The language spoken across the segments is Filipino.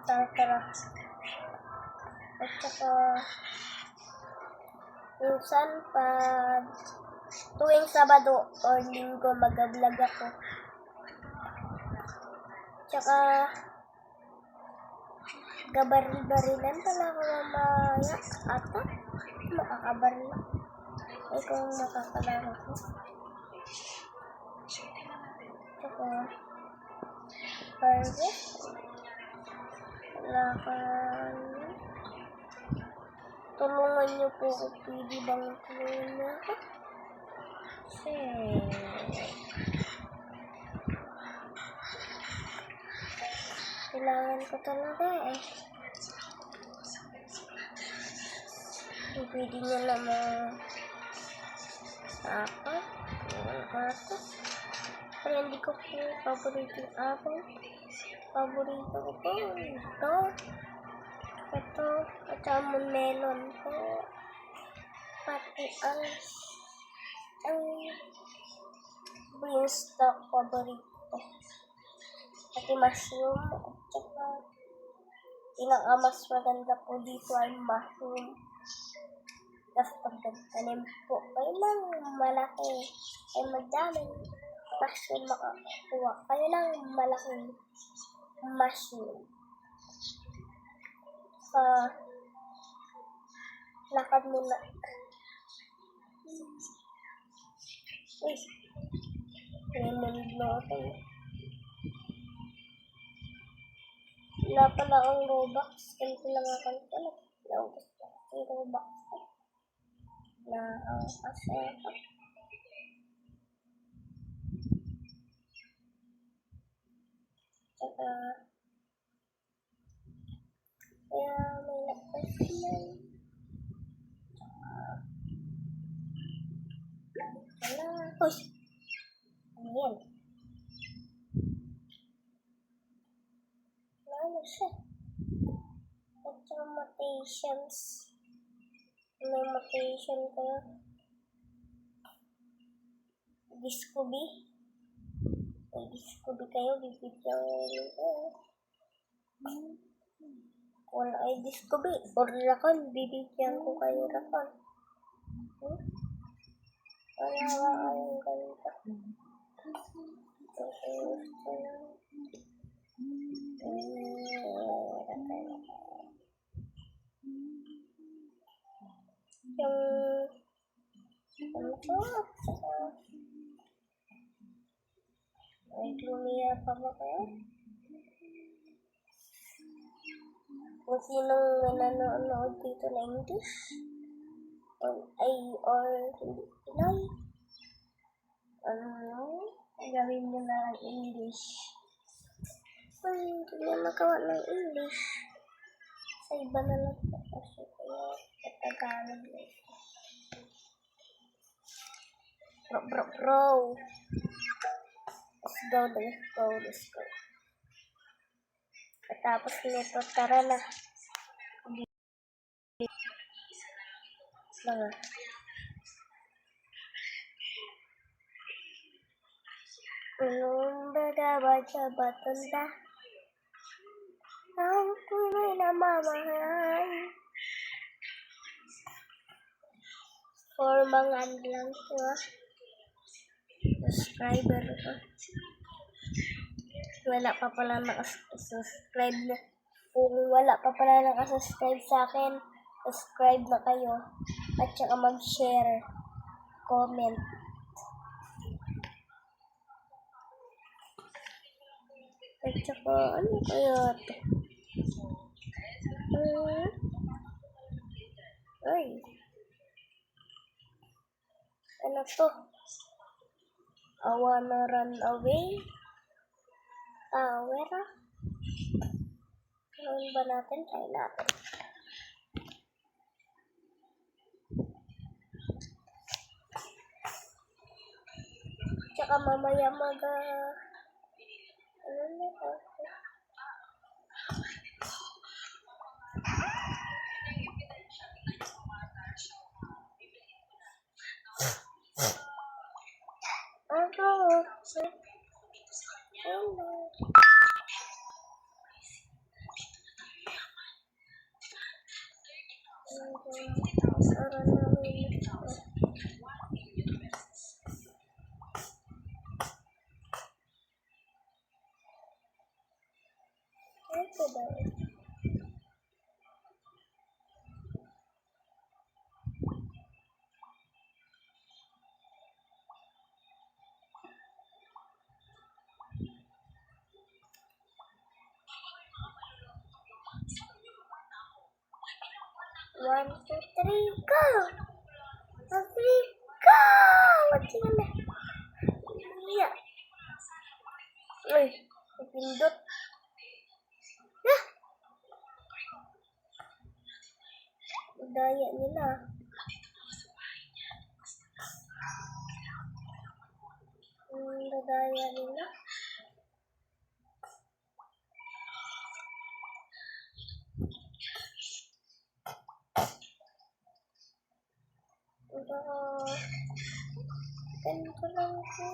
Tara. At saka, minsan pag tuwing Sabado or Linggo mag-vlog ako. Tsaka, gabaril-barilan pala ako mamaya ata. Makakabaril. Ay kung makakalaro ko. Tsaka, harvest. Lakan. Tulungan niyo po ako. Pwede bang tulungan niyo ako? Kasi, kailangan ko talaga eh. Pwede niyo naman apat. Pero hindi ko po paborito yung apple. Paborito ko po ito. Ito. At saka melon po. Pati ang beanstalk paborito. Pati mushroom. At saka mas maganda po dito ay mushroom. Tapos pagtanim po kayo ng malaki ay madaming mushroom makakuha. Kayo ng malaking mushroom. Lakad muna. Uy. Lemon blotter. Wala pala ang Robux. Ganito lang ako pala. Naubos ko yung Robux. Na ang aseta. Tsaka kaya may nakasinan. Uy! Ano yan? Ano siya? At saka mutations. May mutation kayo. Discovery. May Discovery kayo. Bibigyan ko. Wala ay Discovery. Or Rakon. Bibigyan ko kayo Rakon. Wala ba kayong ganito? Ay, lumiya pa ba kayo? Kung sinong nanonood dito na English or hindi Pinoy, gawin nyo na ng English. Kung hindi nyo magawa ng English, sa iba na lang po kasi kayo Tagalog na ito. Bro. Let's go. Katapos nito, tara na. Mga. Baga batanda. Ang tunay na mamahal. For mga lang po. Subscriber ko. Wala pa pala nakasubscribe na. Kung wala pa pala nakasubscribe sa akin, subscribe na kayo. At saka mag-share, comment. At saka, ano kaya ito? Ay. Ano to? I wanna run away. Where? Gawin ba natin? Try natin. Tsaka mamaya ano na ako? Para namin ito. Ito daw. One, two, three, go! One, three, go! What's in there? Yeah. Uy, napindot. Ah! Daya nila. Daya nila. Ganito lang ko.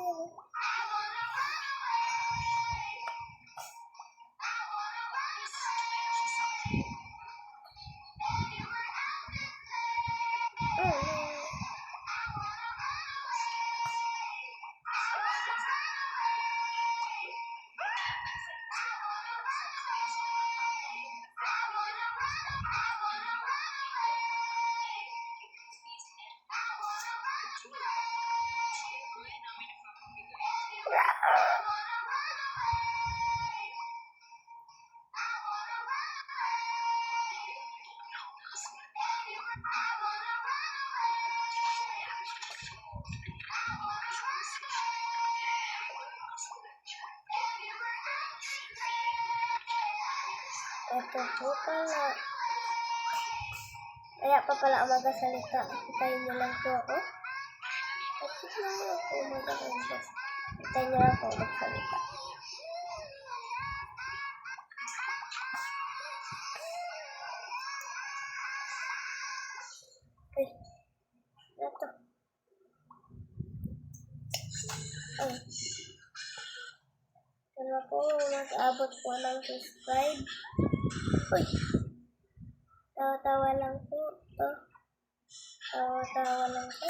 Ito po pala. Kaya pa pala ako magsasalita. Hintayin niyo lang po ako. At lang ako magsasalita. Hintayin niyo lang po magsalita. Okay. Ito. Ay. Kaya po mag-abot po ng subscribe. Uy. Tawa-tawa lang po. Ito. Tawa-tawa lang po.